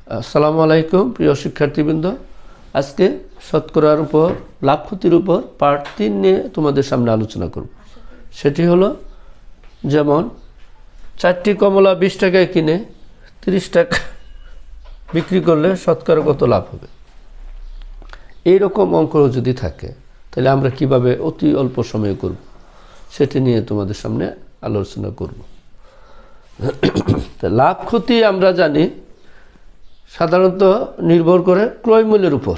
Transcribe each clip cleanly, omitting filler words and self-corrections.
আসসালামু আলাইকুম প্রিয় শিক্ষার্থীবৃন্দ। আজকে শতকরার উপর লাভ ক্ষতির উপর পার্ট 3 নিয়ে তোমাদের সামনে আলোচনা করব। সেটি হলো, যেমন 4টি কমলা 20 টাকায় কিনে 30 টাকা বিক্রি করলে শতকরা কত লাভ হবে। এই রকম অঙ্ক যদি থাকে তাহলে আমরা কিভাবে অতি অল্প সময়ে করব সেটি নিয়ে তোমাদের সামনে আলোচনা করব। তা লাভ ক্ষতি আমরা জানি সাধারণত নির্ভর করে ক্রয় মূল্যের উপর।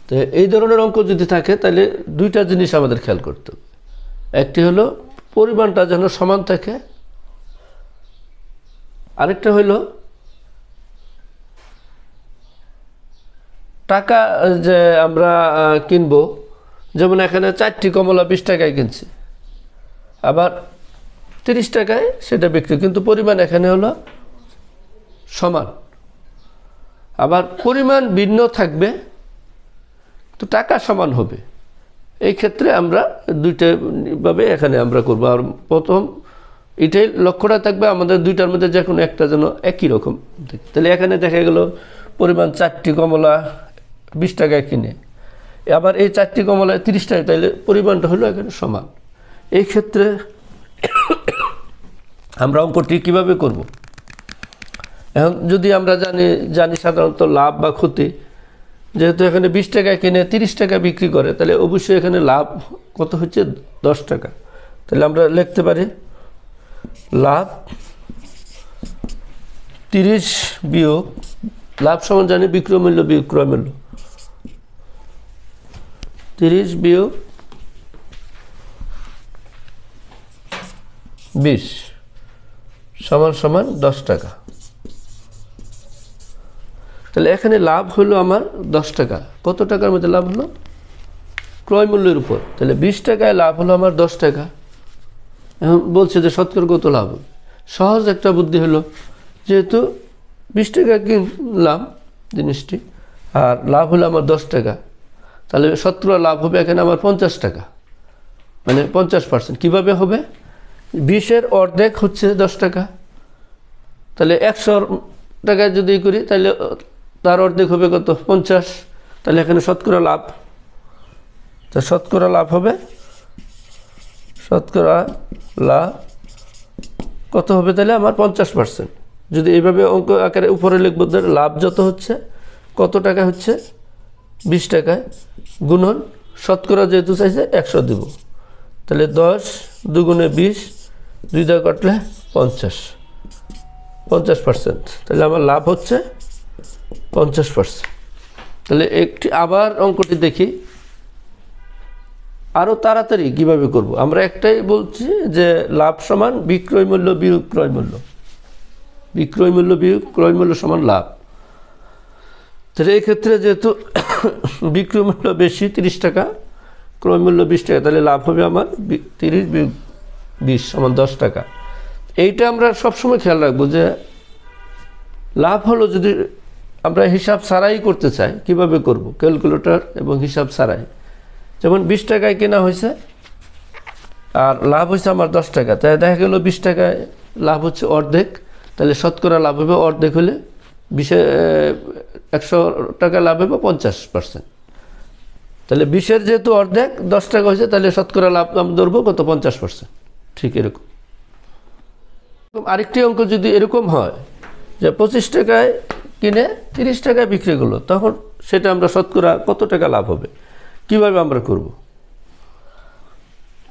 তো এই ধরনের অঙ্ক যদি থাকে তাহলে দুইটা জিনিস আমাদের খেয়াল করতে হবে। একটি হলো পরিমাণটা যেন সমান থাকে, আরেকটা হলো টাকা যে আমরা কিনবো, যেমন এখানে 4টি কমলা 20 টাকায় কিনছি, আবার 30 টাকায় সেটা বিক্রি, কিন্তু পরিমাণ এখানে হলো সমান। আবার পরিমাণ ভিন্ন থাকবে তো টাকা সমান হবে। এই ক্ষেত্রে আমরা দুইটাভাবে এখানে আমরা করব। আর প্রথম এটাই লক্ষ্যটা থাকবে আমাদের দুইটার মধ্যে যে কোনো একটা যেন একই রকম। তাহলে এখানে দেখা গেল পরিমাণ 4টি কমলা 20 টাকায় কিনে, আবার এই 4টি কমলা 30 টাকায়, তাহলে পরিমাণটা হলো এখানে সমান। এই ক্ষেত্রে আমরা অঙ্কটি কীভাবে করব? এখন যদি আমরা জানি সাধারণত লাভ বা ক্ষতি, যেহেতু এখানে 20 টাকায় কিনে 30 টাকা বিক্রি করে, তাহলে অবশ্যই এখানে লাভ কত হচ্ছে 10 টাকা। তাহলে আমরা লিখতে পারি লাভ 30 বিয়োগ লাভ সমান জানি বিক্রয় মূল্য বিয়োগ ক্রয় মূল্য, 30 বিয়োগ 20 সমান সমান 10 টাকা। তাহলে এখানে লাভ হলো আমার 10 টাকা। কত টাকার মধ্যে লাভ হলো? ক্রয় মূল্যের উপর। তাহলে 20 টাকায় লাভ হলো আমার 10 টাকা। এখন বলছে যে শতকরা কত লাভ হবে। সহজ একটা বুদ্ধি হলো, যেহেতু 20 টাকা কিনলাম জিনিসটি আর লাভ হলো আমার 10 টাকা, তাহলে শতকরা লাভ হবে এখানে আমার 50 টাকা, মানে 50%। কীভাবে হবে? 20-এর অর্ধেক হচ্ছে 10 টাকা। তাহলে 100 টাকায় যদি করি তাহলে তার অর্ধেক হবে কত? 50। তাহলে এখানে শতকরা লাভ, তা শতকরা লাভ হবে, শতকরা লাভ কত হবে? তাহলে আমার 50%। যদি এইভাবে অঙ্ক আকারে উপরে লিখব, লাভ যত হচ্ছে কত টাকা হচ্ছে 20 টাকায় গুণন শতকরা যেহেতু চাইছে 100 দেব। তাহলে 10 দুগুণে 20, 2 দিয়ে কাটলে 50%। তাহলে আমার লাভ হচ্ছে 50%। তাহলে একটি আবার অঙ্কটি দেখি আরও তাড়াতাড়ি কীভাবে করব। আমরা একটাই বলছি যে লাভ সমান বিক্রয় মূল্য বিয়োগ ক্রয় মূল্য, বিক্রয় মূল্য বিয়োগ ক্রয় মূল্য সমান লাভ। তাহলে এই ক্ষেত্রে যেহেতু বিক্রয় মূল্য বেশি 30 টাকা, ক্রয় মূল্য 20 টাকা, তাহলে লাভ হবে আমার 30 বিয়োগ 20 সমান 10 টাকা। এইটা আমরা সবসময় খেয়াল রাখবো যে লাভ হলো, যদি আমরা হিসাব ছাড়াই করতে চাই কিভাবে করব, ক্যালকুলেটর এবং হিসাব ছাড়াই। যেমন 20 টাকায় কেনা হয়েছে আর লাভ হয়েছে আমার 10 টাকা, তাই দেখা গেল 20 টাকায় লাভ হচ্ছে অর্ধেক, তাহলে শতকরা লাভ হবে অর্ধেক হলে 100 টাকা লাভ হবে 50%। তাহলে 20-এর যেহেতু অর্ধেক 10 টাকা হয়েছে, তাহলে শতকরা লাভ আমি ধরবো কত? 50%। ঠিক এরকম আরেকটি অঙ্ক যদি এরকম হয় যে 25 টাকায় কিনে 30 টাকায় বিক্রি করলো, তখন সেটা আমরা শতকরা কত টাকা লাভ হবে, কিভাবে আমরা করব?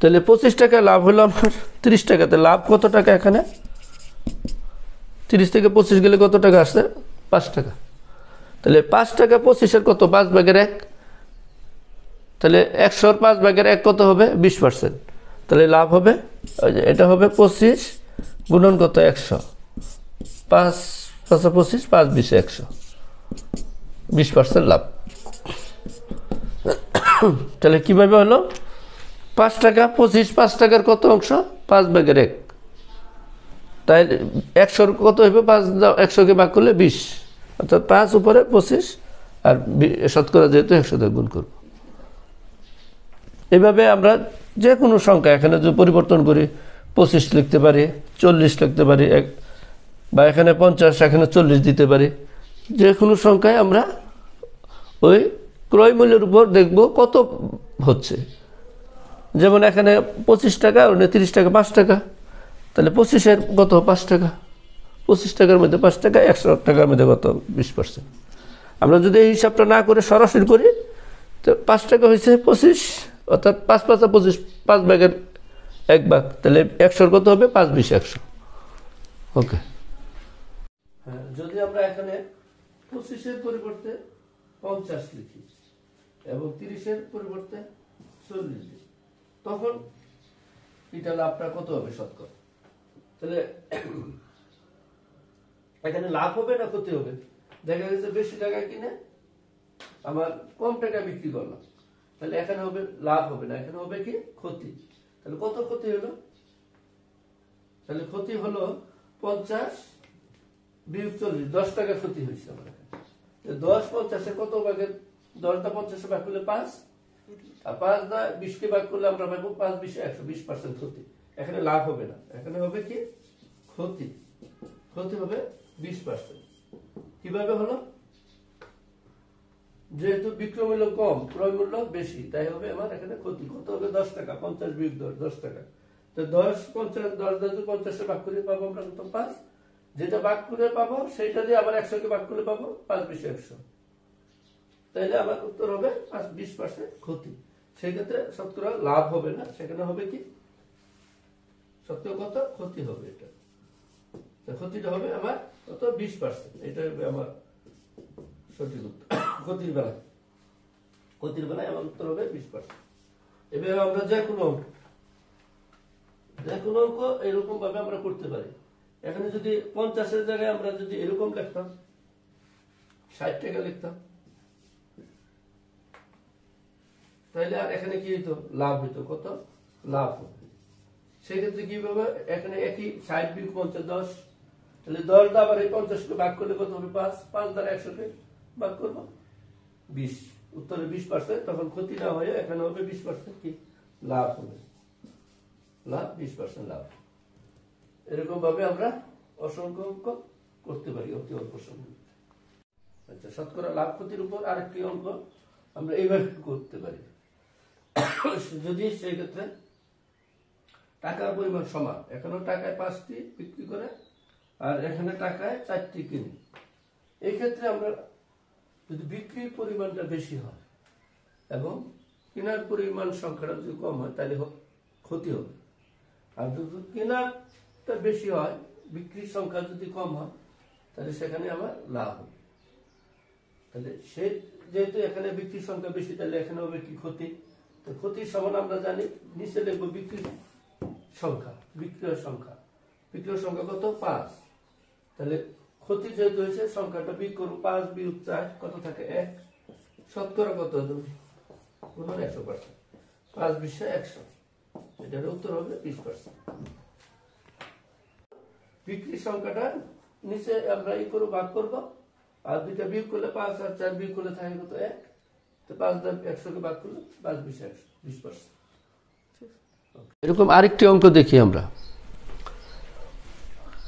তাহলে 25 টাকা লাভ হলো আমার 30 টাকাতে, লাভ কত টাকা? এখানে 30 থেকে 25 গেলে কত টাকা আসছে? 5 টাকা। তাহলে 5 টাকা 25-এর কত? 5/1। তাহলে 100-র 5/1 কত হবে? 20%। তাহলে লাভ হবে, এটা হবে 25 গুণন কত? 100। 5 5 25, 5 20 100, 20% লাভ। তাহলে কীভাবে হলো? 5 টাকা 25, 5 টাকার কত অংশ? 5/1। তাই 100-র কত হবে? 100-কে ভাগ করলে 20, অর্থাৎ 5 উপরে 25 আর শতকরা যেহেতু 100 দিয়ে গুণ করব। এভাবে আমরা যে কোনো সংখ্যা এখানে যদি পরিবর্তন করি 25 লিখতে পারি, 40 লিখতে পারি, বা এখানে 50, এখানে 40 দিতে পারি। যে কোনো সংখ্যায় আমরা ওই ক্রয় মূল্যের উপর দেখব কত হচ্ছে। যেমন এখানে 25 টাকা, আর 30 টাকা, 5 টাকা, তাহলে 25-এর কত? 5 টাকা। 25 টাকার মধ্যে 5 টাকা, 100 টাকার মধ্যে কত? 20%। আমরা যদি এই হিসাবটা না করে সরাসরি করি, তো 5 টাকা হয়েছে 25, অর্থাৎ 5 5 25, 5 ভাগের 1 ভাগ, তাহলে 100-র কত হবে? 5 20 100। ওকে। হ্যাঁ, যদি আমরা এখানে 25-এর পরিবর্তে 50 লিখি এবং 30-এর পরিবর্তে 40 লিখি, তখন এটা লাভটা কত হবে শতকরা? তাহলে এখানে লাভ হবে না ক্ষতি হবে? দেখা গেছে বেশি টাকা কিনে আমার কম টাকা বিক্রি করলাম, তাহলে এখানে হবে লাভ হবে না, এখানে হবে কি? ক্ষতি। তাহলে কত ক্ষতি হলো? তাহলে ক্ষতি হলো 50 বিয়োগ 40, 10 টাকা ক্ষতি হয়েছে আমার এখানে। 10 50-এ কত ভাগের? 10 50-এ ভাগ করলে 5, আর 5 20-কে ভাগ করলে আমরা পাবো 5 20 100, 20% ক্ষতি। এখানে লাভ হবে না, এখানে হবে কি? ক্ষতি। ক্ষতি হবে 20%। কিভাবে হলো? যেহেতু বিক্রয় মূল্য কম, ক্রয় মূল্য বেশি, তাই হবে আমার এখানে ক্ষতি। কত হবে? 10 টাকা। 50 বিয়োগ 10 টাকা। তো 10 50, 10 যদি 50-এ ভাগ করে পাবো আমরা কত? 5। যেটা ভাগ করে পাবো সেটা দিয়ে আবার 100-কে ভাগ করলে পাবো 5 20 100। তাইলে আমার উত্তর হবে 20% ক্ষতি। সেক্ষেত্রে শতকরা লাভ হবে না, সেখানে হবে কি? শতকরা কত? ক্ষতি হবে। এটা ক্ষতিটা হবে আমার কত? 20%। এটা হবে আমার সঠিক উত্তর। ক্ষতির বেলায় আমার উত্তর হবে 20%। এভাবে আমরা যে কোনো অঙ্ক এরকম ভাবে আমরা করতে পারি। এখানে যদি 50-এর জায়গায় আমরা যদি এরকম লিখতাম, 60 টাকা লিখতাম, তাহলে আর এখানে কি হইতো? লাভ হইতো। কত লাভ হবে? সেক্ষেত্রে কি হবে? এখানে একই 60 বিয়োগ 50 10, তাহলে 10 দা আবার এই 50-কে ভাগ করলে কত হবে? 5। 5 দ্বারা 100-কে ভাগ করবো 20। উত্তরে 20%। তখন ক্ষতি না হয়ে এখানে হবে 20% কি? লাভ হবে। লাভ 20% লাভ। এরকম ভাবে আমরা অসংখ্য অঙ্ক করতে পারি অতি অল্প সময়ে। আচ্ছা, শতকরা লাভ ক্ষতির উপর আরেকটি অঙ্ক আমরা এইভাবে করতে পারি। যদি সেই ক্ষেত্রে টাকার পরিমাণ সমান, এখানে টাকায় 5টি বিক্রি করে আর এখানে টাকায় 4টি কিনি, এই ক্ষেত্রে আমরা যদি বিক্রির পরিমাণটা বেশি হয় এবং কেনার পরিমাণ সংখ্যাটা যদি কম হয়, তাহলে ক্ষতি হবে। আর যদি কেনারটা বেশি হয়, বিক্রির সংখ্যা যদি কম হয়, তাহলে সেখানে আমার লাভ হবে। তাহলে সে যেহেতু এখানে বিক্রির সংখ্যা বেশি, তাহলে এখানে হবে কি? ক্ষতি। তো ক্ষতির সমান আমরা জানি, নিচে লিখবো বিক্রির সংখ্যা, বিক্রয় সংখ্যা। বিক্রয় সংখ্যা কত? 5। তাহলে ক্ষতি যেহেতু হয়েছে, সংখ্যাটা বিয়োগ করবো। 5 বিয়োগ 4 কত থাকে? 1। শতকরা কত? 100%। 5 20 100। এটার উত্তর হবে 20%। বিক্রির সংখ্যাটা নিচে আমরা ভাগ করবো, আর দুইটা বিয়োগ করলে 5 আর 4 বিয়োগ করলে থাকে কত? 1। তো 5 দ্বারা 100-কে ভাগ করলে 5 20 100, 20%। এরকম আরেকটি অঙ্ক দেখি আমরা।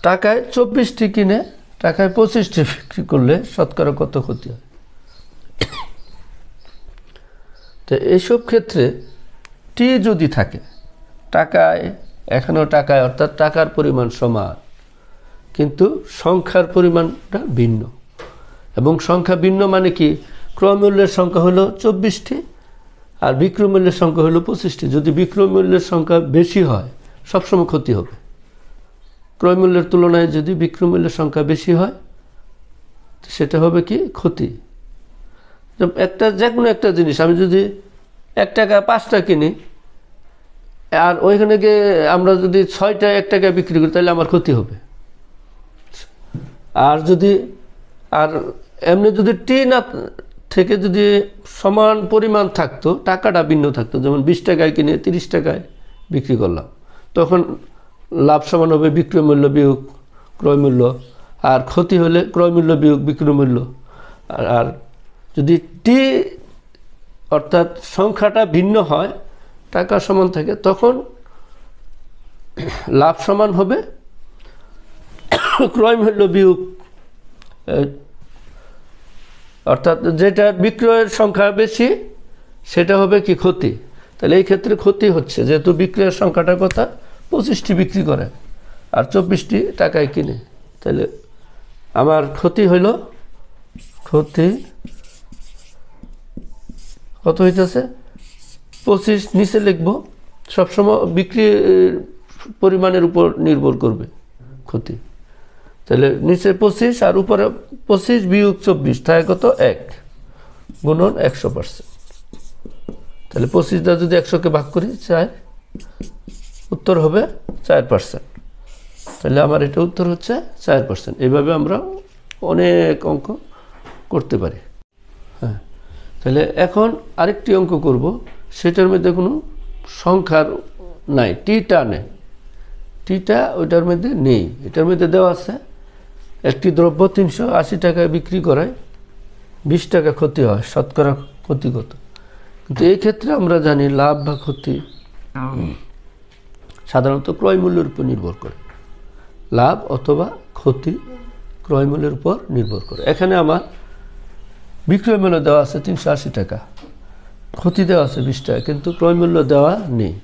টাকায় 24টি কিনে টাকায় 25টি বিক্রি করলে শতকরা কত ক্ষতি হয়? তো এইসব ক্ষেত্রে টি যদি থাকে, টাকায় এখানেও টাকায়, অর্থাৎ টাকার পরিমাণ সমান, কিন্তু সংখ্যার পরিমাণটা ভিন্ন। এবং সংখ্যা ভিন্ন মানে কি? ক্রয় মূল্যের সংখ্যা হলো 24টি আর বিক্রয় মূল্যের সংখ্যা হলো 25টি। যদি বিক্রয় মূল্যের সংখ্যা বেশি হয়, সবসময় ক্ষতি হবে। ক্রয় মূল্যের তুলনায় যদি বিক্রয় মূল্যের সংখ্যা বেশি হয়, সেটা হবে কি? ক্ষতি। যে কোনো একটা জিনিস আমি যদি 1 টাকা 5টা কিনি, আর ওইখানে গিয়ে আমরা যদি 6টা 1 টাকায় বিক্রি করি, তাহলে আমার ক্ষতি হবে। আর এমনি যদি টি না থেকে যদি সমান পরিমাণ থাকতো, টাকাটা ভিন্ন থাকতো, যেমন 20 টাকায় কিনে 30 টাকায় বিক্রি করলাম, তখন লাভ সমান হবে বিক্রয় মূল্য বিয়োগ ক্রয় মূল্য, আর ক্ষতি হলে ক্রয় মূল্য বিয়োগ বিক্রয় মূল্য। আর যদি টি অর্থাৎ সংখ্যাটা ভিন্ন হয়, টাকা সমান থাকে, তখন লাভ সমান হবে ক্রয় মূল্য বিয়োগ অর্থাৎ যেটা বিক্রয়ের সংখ্যা বেশি সেটা হবে কি ক্ষতি। তাহলে এই ক্ষেত্রে ক্ষতি হচ্ছে যেহেতু বিক্রয়ের সংখ্যাটার কথা 25টি বিক্রি করে আর 24টি টাকায় কিনে, তাহলে আমার ক্ষতি হইল, ক্ষতি কত হইতেছে 25, নিচে লিখব, সবসময় বিক্রির পরিমাণের উপর নির্ভর করবে ক্ষতি। তাহলে নিচে 25 আর উপরে 25 বিয়োগ 24 থাকে কত 1 গুণন 100%। তাহলে 25 দ্বারা যদি 100কে ভাগ করি 4, উত্তর হবে 4%। তাহলে আমার এটা উত্তর হচ্ছে 4%। এইভাবে আমরা অনেক অঙ্ক করতে পারি। হ্যাঁ, তাহলে এখন আরেকটি অঙ্ক করব, সেটার মধ্যে কোনো সংখ্যার নাই, টিটা নেই, টিটা ওইটার মধ্যে নেই। এটার মধ্যে দেওয়া আছে একটি দ্রব্য 380 টাকায় বিক্রি করায় 20 টাকা ক্ষতি হয়, শতকরা ক্ষতি কত? কিন্তু এই ক্ষেত্রে আমরা জানি লাভ বা ক্ষতি সাধারণত ক্রয় মূল্যের উপর নির্ভর করে, লাভ অথবা ক্ষতি ক্রয় মূল্যের উপর নির্ভর করে। এখানে আমার বিক্রয় মূল্য দেওয়া আছে 380 টাকা, ক্ষতি দেওয়া আছে 20 টাকা, কিন্তু ক্রয় মূল্য দেওয়া নেই।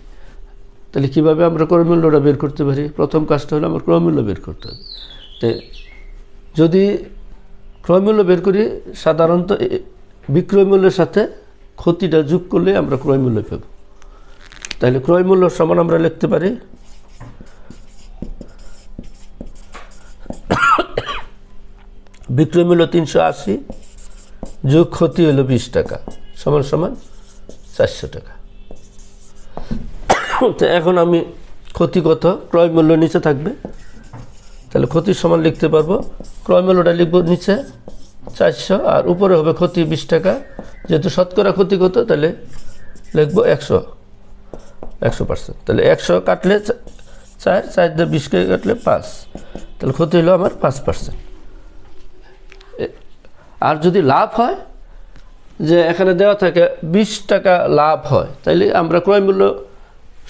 তাহলে কীভাবে আমরা ক্রয় মূল্যটা বের করতে পারি? প্রথম কাজটা হলো আমার ক্রয় মূল্য বের করতে হবে। তো যদি ক্রয় মূল্য বের করি, সাধারণত বিক্রয় মূল্যের সাথে ক্ষতিটা যোগ করলে আমরা ক্রয় মূল্য পাব। তাহলে ক্রয় মূল্য সমান আমরা লিখতে পারি বিক্রয় মূল্য 380 যোগ ক্ষতি হলো 20 টাকা সমান সমান 400 টাকা। তো এখন আমি ক্ষতি কত, ক্রয় মূল্য নিচে থাকবে, তাহলে ক্ষতির সমান লিখতে পারবো, ক্রয় মূল্যটা লিখবো নিচে 400 আর উপরে হবে ক্ষতি 20 টাকা, যেহেতু শতকরা ক্ষতি কত তাহলে লিখবো 100%। তাহলে 100 কাটলে 4, 4 দিয়ে 20কে কাটলে 5, তাহলে ক্ষতি হলো আমার 5%। আর যদি লাভ হয়, যে এখানে দেওয়া থাকে 20 টাকা লাভ হয়, তাইলে আমরা ক্রয় মূল্য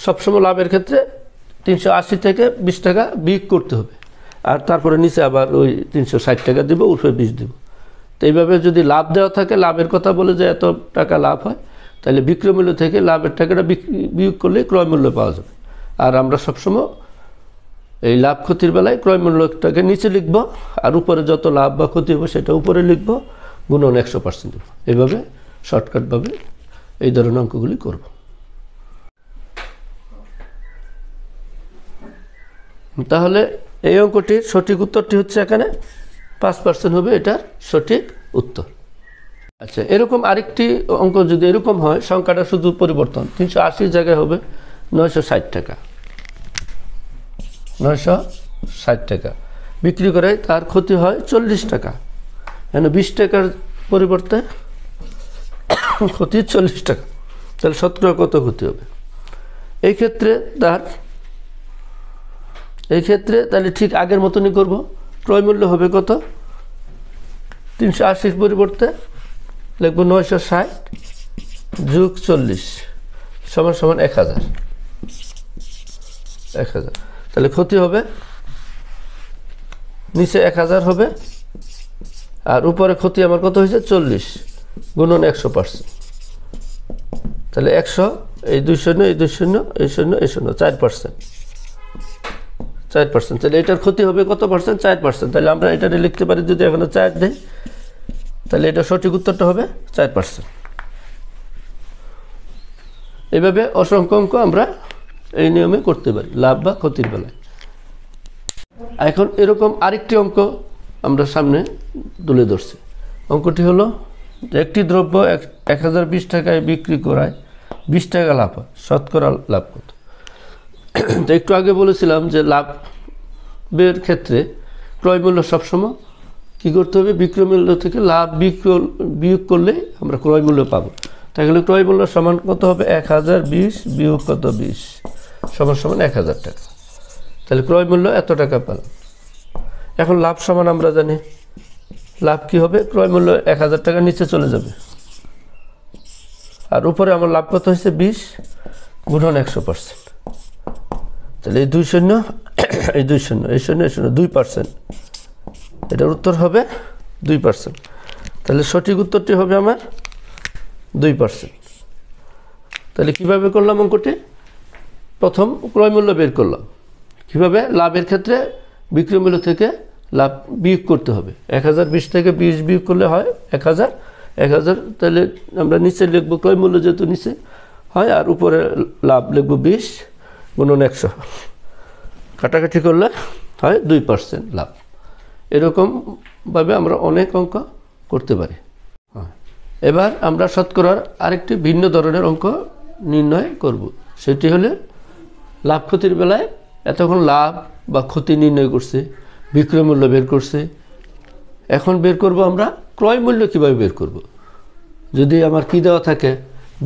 সবসময় লাভের ক্ষেত্রে 380 থেকে 20 টাকা বিয়োগ করতে হবে, আর তারপরে নিচে আবার ওই 360 টাকা দিব, উপরে 20 দিব। তো এইভাবে যদি লাভ দেওয়া থাকে, লাভের কথা বলে যে এত টাকা লাভ হয়, তাহলে বিক্রয় মূল্য থেকে লাভের টাকাটা বিয়োগ করলে ক্রয় মূল্য পাওয়া যাবে। আর আমরা সবসময় এই লাভ ক্ষতির বেলায় ক্রয় মূল্যটাকে নিচে লিখব, আর উপরে যত লাভ বা ক্ষতি হবে সেটা উপরে লিখব, গুণন 100% দেব। এইভাবে শর্টকাটভাবে এই ধরনের অঙ্কগুলি করব। তাহলে এই অঙ্কটির সঠিক উত্তরটি হচ্ছে এখানে 5% হবে এটার সঠিক উত্তর। আচ্ছা, এরকম আরেকটি অঙ্ক যদি এরকম হয়, সংখ্যাটা শুধু পরিবর্তন, 380 জায়গায় হবে 960 টাকা, 960 টাকা বিক্রি করে তার ক্ষতি হয় 40 টাকা, মানে 20 টাকার পরিবর্তে ক্ষতি 40 টাকা, তাহলে শতকরা কত ক্ষতি হবে? এই ক্ষেত্রে তাহলে ঠিক আগের মতনই করব। ক্রয় মূল্য হবে কত? 380 পরিবর্তে লিখব 960 যোগ 40 সমান সমান 1000। তাহলে ক্ষতি হবে নিচে 1000 হবে, আর উপরে ক্ষতি আমার কত হয়েছে 40 গুণন 100%। তাহলে 100, এই 2 শূন্য, এই 2 শূন্য, এই শূন্য, এই শূন্য, 4%। তাহলে এটার ক্ষতি হবে কত পার্সেন্ট? 4%। তাহলে আমরা এটা লিখতে পারি, যদি এখানে 4 দেই, তাহলে এটা সঠিক উত্তরটা হবে 4%। এইভাবে অসংখ্য অঙ্ক আমরা এই নিয়মে করতে পারি লাভ বা ক্ষতির বেলায়। এখন এরকম আরেকটি অঙ্ক আমরা সামনে তুলে ধরছি। অঙ্কটি হলো যে একটি দ্রব্য 1020 টাকায় বিক্রি করায় 20 টাকা লাভ হয়, শতকরা লাভ কত? তো একটু আগে বলেছিলাম যে লাভের ক্ষেত্রে ক্রয় মূল্য সবসময় কী করতে হবে? বিক্রয় মূল্য থেকে লাভ বিয়োগ করলে আমরা ক্রয় মূল্য পাবো। তাহলে ক্রয় মূল্য সমান কত হবে? 1020 বিয়োগ কত 20 সমান সমান 1000 টাকা। তাহলে ক্রয় মূল্য এত টাকা পেলাম। এখন লাভ সমান আমরা জানি লাভ কি হবে? ক্রয় মূল্য 1000 টাকা নিচে চলে যাবে, আর উপরে আমার লাভ কত হয়েছে 20 গুণন 100%। তাহলে এই 2 শূন্য এই 2 শূন্য, এই শূন্য, এই শূন্য, 2%। এটার উত্তর হবে 2%। তাহলে সঠিক উত্তরটি হবে আমার 2%। তাহলে কিভাবে করলাম অঙ্কটি? প্রথম ক্রয় মূল্য বের করলাম। কিভাবে? লাভের ক্ষেত্রে বিক্রয় মূল্য থেকে লাভ বিয়োগ করতে হবে। 1020 থেকে 20 বিয়োগ করলে হয় 1000। 1000 তাহলে আমরা নিচে লিখব ক্রয় মূল্য যেহেতু নিচে হয়, আর উপরে লাভ লিখব 20 গুণন 100। কাটাকাটি করলে হয় 2% লাভ। এরকমভাবে আমরা অনেক অঙ্ক করতে পারি। এবার আমরা শতকরার আরেকটি ভিন্ন ধরনের অঙ্ক নির্ণয় করব। সেটি হলে লাভ ক্ষতির বেলায় এতক্ষণ লাভ বা ক্ষতি নির্ণয় করছে, বিক্রয় মূল্য বের করছে। এখন বের করব আমরা ক্রয় মূল্য কীভাবে বের করব। যদি আমার কি দেওয়া থাকে,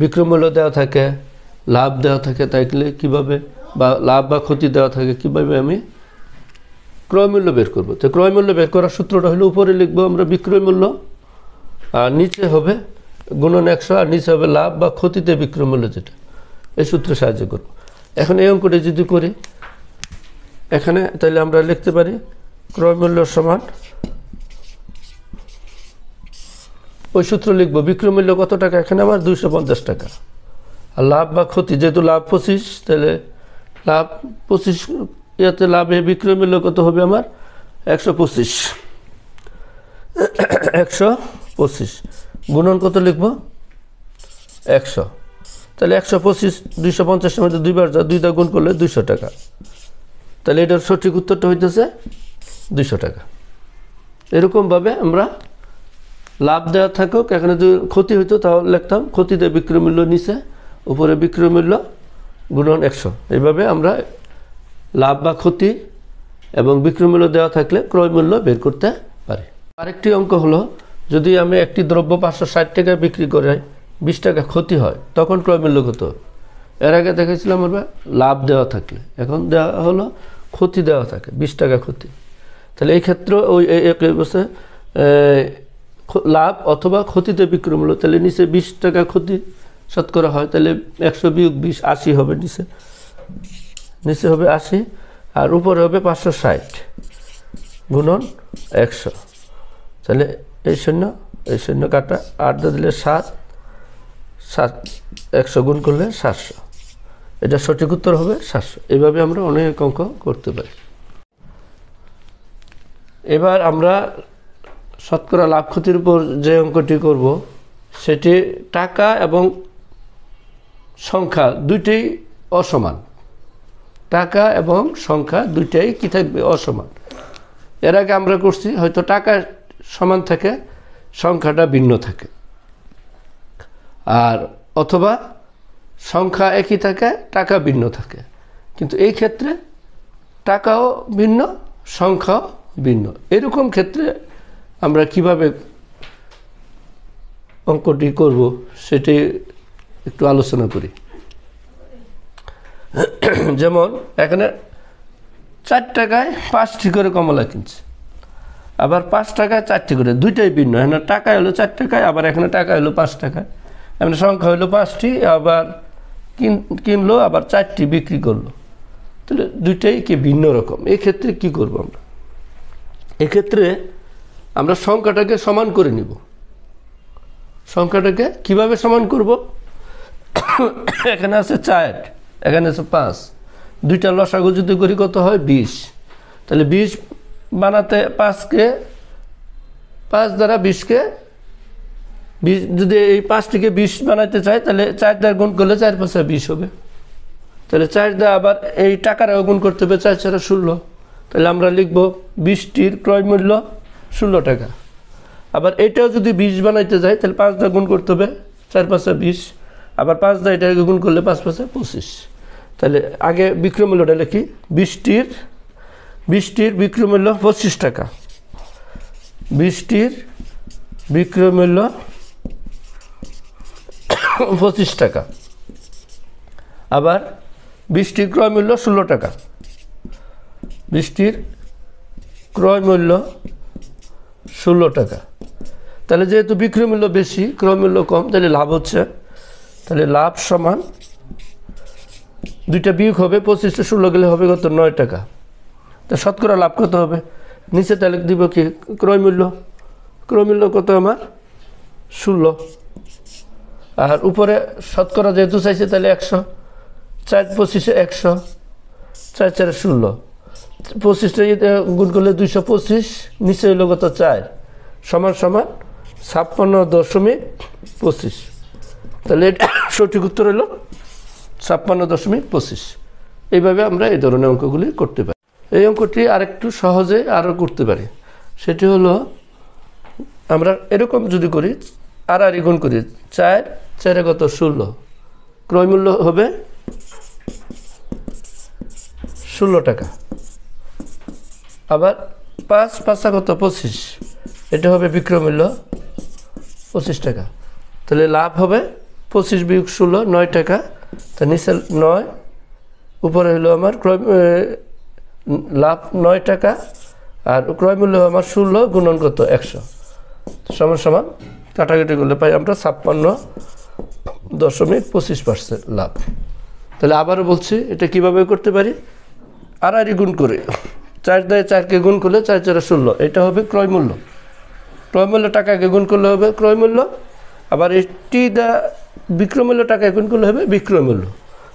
বিক্রয় মূল্য দেওয়া থাকে, লাভ দেওয়া থাকে, তাইলে কীভাবে, বা লাভ বা ক্ষতি দেওয়া থাকে, কীভাবে আমি ক্রয় মূল্য বের করব। তো ক্রয় মূল্য বের করার সূত্রটা হলো উপরে লিখব আমরা বিক্রয় মূল্য, আর নিচে হবে গুণন 100, আর নিচে হবে লাভ বা ক্ষতিতে বিক্রয় মূল্য যেটা। এই সূত্রে সাহায্য করব। এখন এই অঙ্কটি যদি করি এখানে, তাহলে আমরা লিখতে পারি ক্রয় মূল্য সমান, ওই সূত্র লিখব বিক্রয় মূল্য কত টাকা, এখানে আমার 250 টাকা। আর লাভ বা ক্ষতি, যেহেতু লাভ 25, তাহলে লাভ 25, ইয়াতে লাভে বিক্রয় মূল্য কত হবে আমার 125। 125 গুণন কত লিখব 100। তাহলে 125 250-এর মধ্যে 2 বার যা, 2 দা গুণ করলে 200 টাকা। তাহলে এটার সঠিক উত্তরটা হইতেছে 200 টাকা। এরকমভাবে আমরা লাভ দেওয়া থাকুক, এখানে যদি ক্ষতি হইতো তাহলে লিখতাম ক্ষতিতে বিক্রয় মূল্য নিচে, উপরে বিক্রয় মূল্য গুণন 100। এইভাবে আমরা লাভ বা ক্ষতি এবং বিক্রয় মূল্য দেওয়া থাকলে ক্রয় মূল্য বের করতে পারি। আরেকটি অঙ্ক হলো, যদি আমি একটি দ্রব্য 560 টাকায় বিক্রি করে 20 টাকা ক্ষতি হয়, তখন ক্রয় মূল্য কত? এর আগে দেখেছিলাম আমরা লাভ দেওয়া থাকলে, এখন দেওয়া হলো ক্ষতি দেওয়া থাকে 20 টাকা ক্ষতি। তাহলে এই ক্ষেত্রে ওই বছর লাভ অথবা ক্ষতিতে বিক্রয় মূল্য, তাহলে নিচে 20 টাকা ক্ষতি শতকরা হয়, তাহলে 100 বিয়োগ 20 80 হবে, নিচে হবে 80, আর উপরে হবে 560 গুণন 100। তাহলে এই শূন্য কাটা, 8 দিলে 7, 100 গুণ করলে 700। এটা সঠিক উত্তর হবে 700। এইভাবে আমরা অনেক অঙ্ক করতে পারি। এবার আমরা শতকরা লাভ ক্ষতির উপর যে অঙ্কটি করব, সেটি টাকা এবং সংখ্যা দুইটাই অসমান। টাকা এবং সংখ্যা দুইটাই কি থাকবে? অসমান। এর আগে আমরা করছি হয়তো টাকা সমান থাকে, সংখ্যাটা ভিন্ন থাকে, আর অথবা সংখ্যা একই থাকে, টাকা ভিন্ন থাকে। কিন্তু এই ক্ষেত্রে টাকাও ভিন্ন, সংখ্যাও ভিন্ন। এরকম ক্ষেত্রে আমরা কিভাবে অঙ্কটি করব সেটি একটু আলোচনা করি। যেমন এখানে 4 টাকায় 5টি করে কমলা কিনছে, আবার 5 টাকায় 4টি করে, দুইটাই ভিন্ন। এখানে টাকা হলো 4 টাকায়, আবার এখানে টাকা হলো 5 টাকায়। এখানে সংখ্যা হলো 5টি, আবার কিনলো, আবার 4টি বিক্রি করলো। তাহলে দুইটাই কি ভিন্ন রকম। এই ক্ষেত্রে কি করব আমরা? এক্ষেত্রে আমরা সংখ্যাটাকে সমান করে নিব। সংখ্যাটাকে কিভাবে সমান করব? এখানে আছে 4, এখানে আছে 5, দুইটা লসাগু যদি করি কত হয়? 20। তাহলে 20 বানাতে 5 দ্বারা 20কে, যদি এই 5টিকে 20 বানাইতে চাই, তাহলে 4 দ্বারা গুণ করলে 4 5 20 হবে। তাহলে 4 দ্বারা আবার এই টাকারও গুণ করতে হবে, 4 4 16। তাহলে আমরা লিখব 20টির ক্রয় মূল্য 16 টাকা। আবার এটাও যদি 20 বানাইতে যাই, তাহলে 5 দ্বারা গুণ করতে হবে, 4 5 20। আবার 5 দ্বারা এটাকে গুণ করলে 5 5 25। তাহলে আগে বিক্রয় মূল্যটা লিখি, 20টির বিক্রয় মূল্য 25 টাকা। 20টির বিক্রয় মূল্য 25 টাকা। আবার 20টির ক্রয় মূল্য 16 টাকা। 20টির ক্রয় মূল্য 16 টাকা। তাহলে যেহেতু বিক্রয় মূল্য বেশি, ক্রয় মূল্য কম, তাহলে লাভ হচ্ছে, তাহলে লাভ সমান, দুইটা বিয়োগ হবে, 25 টা 16 গেলে হবে কত? 9 টাকা। তো শতকরা লাভ কত হবে? নিচে তাহলে দিব কি ক্রয়মূল্য, ক্রয়মূল্য কত আমার 16, আর উপরে শতকরা যেহেতু চাইছে তাহলে 100, 4 25 100, 4 4 16, 25টা গুণ করলে 225, নিচে হইল কত 4 সমান সমান 56.25। তাহলে এটা সঠিক উত্তর হলো 56.25। এইভাবে আমরা এই ধরনের অঙ্কগুলি করতে পারি। এই অঙ্কটি আরেকটু সহজে আরও করতে পারি, সেটি হলো আমরা এরকম যদি করি আর গুণ করি 4 4 কত 16, ক্রয়মূল্য হবে 16 টাকা। আবার 5 5 কত 25, এটা হবে বিক্রয় মূল্য 25 টাকা। তাহলে লাভ হবে 25 বিয়োগ 16 9 টাকা। তা নিচে 9, উপরে হলো আমার লাভ 9 টাকা, আর ক্রয় মূল্য আমার 16 গুণন কত 100 সমান সমান কাটাকাটি করলে পাই আমরা 56.25% লাভ। তাহলে আবারও বলছি এটা কিভাবে করতে পারি, আর গুণ করে 4 দিয়ে 4কে গুণ করলে 4 4 16, এটা হবে ক্রয় মূল্য। ক্রয় মূল্য টাকাকে গুণ করলে হবে ক্রয় মূল্য, আবার এটি দা বিক্রয় মূল্য টাকায় গুণ করলে হবে বিক্রয় মূল্য।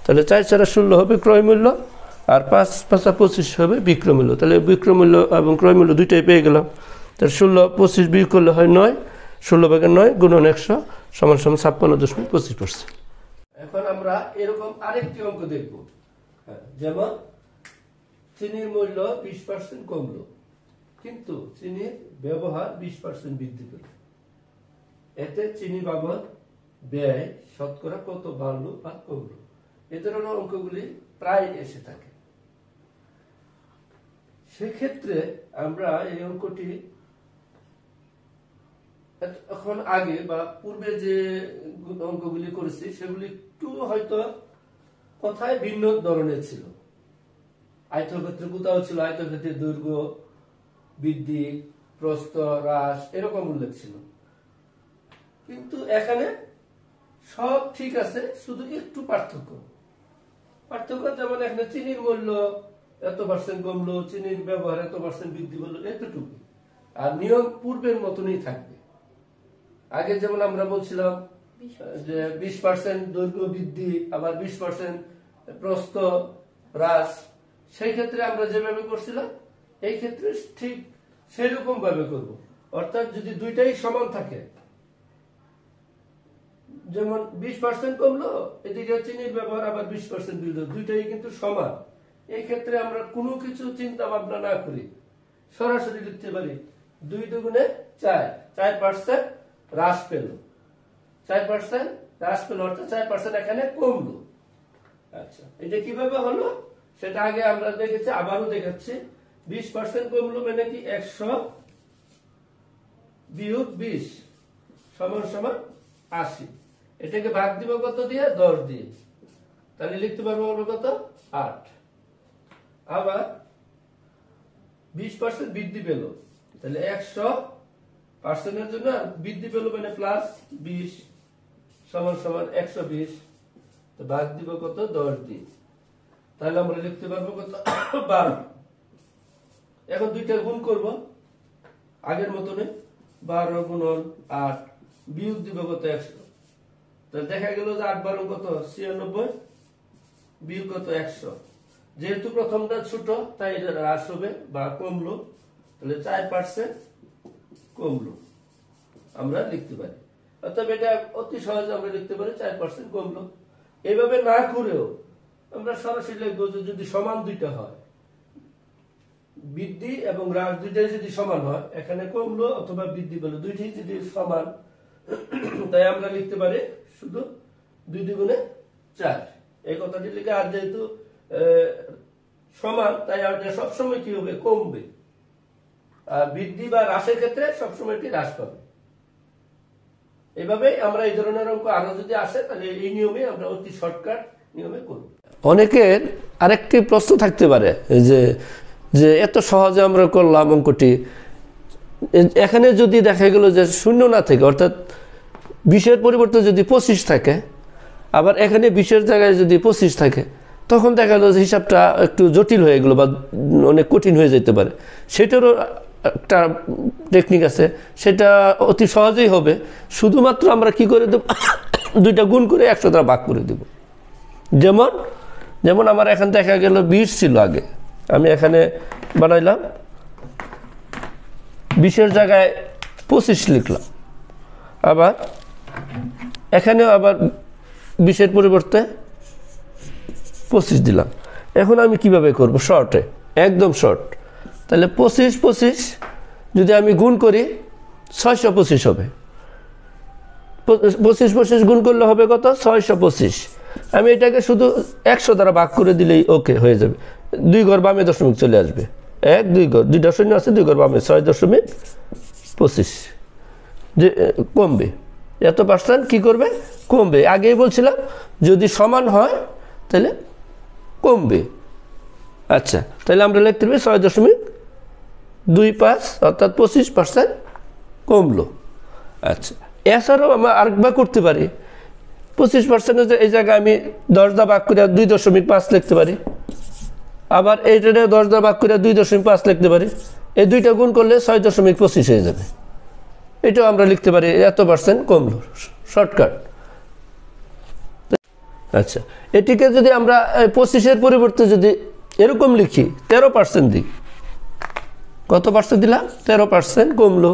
তাহলে 4 4 16 হবে ক্রয় মূল্য, আর 5 5 25 হবে বিক্রয় মূল্য। তাহলে বিক্রয় মূল্য এবং ক্রয় মূল্য দুইটাই পেয়ে গেলাম। তাহলে 16 25 বিয়োগ করলে হয় 9, 16 ভাগের 9 গুণন 100 সমান সমান 56.25%। এখন আমরা এরকম আরেকটি অঙ্ক দেখব, যেমন চিনির মূল্য 20% কমলো, কিন্তু চিনির ব্যবহার 20% বৃদ্ধি পেল। এতে চিনি বাবদ ব্যয় শতকরা কত বাড়লো বা কমলো? এ ধরনের অঙ্কগুলি প্রায় এসে থাকে। সেক্ষেত্রে আমরা এই অঙ্কটি এখন আগে বা পূর্বে যে অঙ্কগুলি করেছি সেগুলি একটু হয়তো কথায় ভিন্ন ধরনের ছিল। আয়তক্ষেত্রে কোথাও ছিল আয়তক্ষেত্রের দৈর্ঘ্য বৃদ্ধি, প্রস্থ হ্রাস এরকম উল্লেখ ছিল, কিন্তু এখানে সব ঠিক আছে, শুধু একটু পার্থক্য। যেমন এখানে চিনির মূল্য এত % কমলো, চিনির ব্যবহার এত % বৃদ্ধি পেলো, এতটুকু। আর নিয়ম পূর্বের মতনই থাকবে। আগে যেমন আমরা বলছিলাম যে 20% দৈর্ঘ্য বৃদ্ধি, আবার 20% প্রস্থ হ্রাস, সেই ক্ষেত্রে আমরা যেভাবে করছিলাম এই ক্ষেত্রে ঠিক সেরকম ভাবে করব। অর্থাৎ যদি দুইটাই সমান থাকে, যেমন 20% কমলো, এদিকে চিনির ব্যবহার আবার 20% বৃদ্ধি, দুইটাই কিন্তু সমান, এই ক্ষেত্রে আমরা কোনো কিছু চিন্তা ভাবনা না করি সরাসরি লিখতে পারি 2 দুগুণে 4, 4% হ্রাস পেল, 4% হ্রাস পেল, অর্থাৎ 4% এখানে কমলো। আচ্ছা, এটা কিভাবে হলো সেটা আগে আমরা দেখেছি, আবারও দেখাচ্ছি। 20% কমলো মানে কি 100 বিয়োগ 20 সমান সমান 80। এটাকে ভাগ দিব কত দিয়ে? 10 দিয়ে। তাহলে লিখতে পারবো কত? 8। আবার 20% বৃদ্ধি পেল, তাহলে 100% এর জন্য বৃদ্ধি পেল মানে প্লাস 20 সমান সমান 120। তো ভাগ দিব কত? 10 দিয়ে। তাহলে আমরা লিখতে পারবো কত? 12। এখন দুইটা গুণ করব আগের মতনে, 12 গুণন 8 বিয়োগ দিব কত? 100। তাহলে দেখা গেল যে 8 12 কত? 96 বিয়োগ কত? 100। যেহেতু প্রথমটা ছোট তাই এটা হ্রাস হবে বা কমলো, তাহলে 4% কমলো আমরা লিখতে পারি। অর্থাৎ এটা অতি সহজে আমরা লিখতে পারি 4% কমলো। এইভাবে না করেও আমরা সরাসরি লিখবো যে যদি সমান দুইটা হয়, বৃদ্ধি এবং হ্রাস দুইটাই যদি সমান হয়, এখানে কমলো অথবা বৃদ্ধি পেল দুইটাই যদি সমান, তাই আমরা লিখতে পারি শুধু 2 দুগুণে 4 এই কথাটি লিখে। আর যেহেতু সমান তাই এটা সবসময় কি হবে? কমবে। আর বৃদ্ধি বা হ্রাসের ক্ষেত্রে সবসময় কি হ্রাস পাবে। এইভাবে আমরা এই ধরনের অঙ্ক আরো যদি আসে তাহলে এই নিয়মে আমরা অতি শর্টকাট নিয়মে করব। অনেকের আরেকটি প্রশ্ন থাকতে পারে যে যে এত সহজে আমরা করলাম অঙ্কটি, এখানে যদি দেখা গেল যে শূন্য না থাকে, অর্থাৎ 20-এর পরিবর্তে যদি 25 থাকে, আবার এখানে 20-এর জায়গায় যদি 25 থাকে, তখন দেখা গেল যে হিসাবটা একটু জটিল হয়ে গেলো বা অনেক কঠিন হয়ে যেতে পারে। সেটারও একটা টেকনিক আছে, সেটা অতি সহজেই হবে। শুধুমাত্র আমরা কি করে দেব, দুইটা গুণ করে 100 দ্বারা ভাগ করে দেব। যেমন যেমন আমার এখানে দেখা গেল 20 ছিল আগে, আমি এখানে বানাইলাম 20-এর জায়গায় 25 লিখলাম। আবার এখানেও আবার 20-এর পরিবর্তে 25 দিলাম। এখন আমি কিভাবে করব, শর্টে, একদম শর্ট। তাহলে 25 যদি আমি গুণ করি 625 হবে। 25 গুণ করলে হবে কত, 625। আমি এটাকে শুধু 100 দ্বারা ভাগ করে দিলেই ওকে হয়ে যাবে। 2 ঘর বামে দশমিক চলে আসবে, 1 2 ঘর 2টা শূন্য আছে, 2 ঘর বামে 6.25 যে কমবে। এত পার্সেন্ট কী করবে, কমবে। আগেই বলছিলাম যদি সমান হয় তাহলে কমবে। আচ্ছা, তাহলে আমরা লিখতে পারি 6.25 অর্থাৎ 25% কমলো। আচ্ছা, এছাড়াও আমরা আরেকবার করতে পারি। 25% এই জায়গায় আমি 10 দ্বারা ভাগ করে 2.5 লিখতে পারি। আবার এইটা 10 দ্বারা ভাগ করে 2.5 লিখতে পারি। এই দুইটা গুণ করলে 6.25 হয়ে যাবে। এটাও আমরা লিখতে পারি এত পার্সেন্ট কমলো, শর্টকাট। আচ্ছা, এটিকে যদি আমরা 25-এর পরিবর্তে যদি এরকম লিখি 13% দিই, কত পার্সেন্ট দিলাম, 13% কমলো।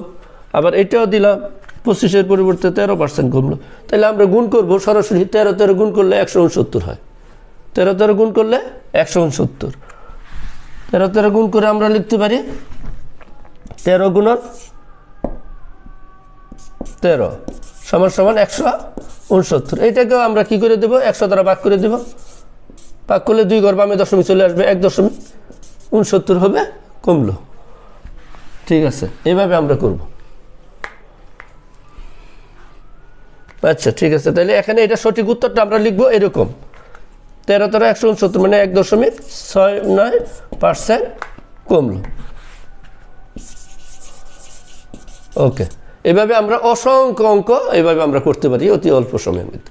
আবার এটাও দিলাম 25-এর পরিবর্তে 13% কমলো। তাহলে আমরা গুণ করব সরাসরি, 13 গুণ করলে 169 হয়। 13 গুণ করলে 169। 13 গুণ করে আমরা লিখতে পারি 13 গুণন 13 সমান সমান 169। এইটাকেও আমরা কি করে দেব, 100 দ্বারা ভাগ করে দেব। ভাগ করলে 2 ঘর বামে দশমিক চলে আসবে, 1.69 হবে, কমলো। ঠিক আছে, এভাবে আমরা করব। আচ্ছা, ঠিক আছে। তাহলে এখানে এটা সঠিক উত্তরটা আমরা লিখবো এরকম, 13 169 মানে 1.69% কমলো। ওকে, এভাবে আমরা অসংখ্য অঙ্ক এভাবে আমরা করতে পারি অতি অল্প সময়ের মধ্যে।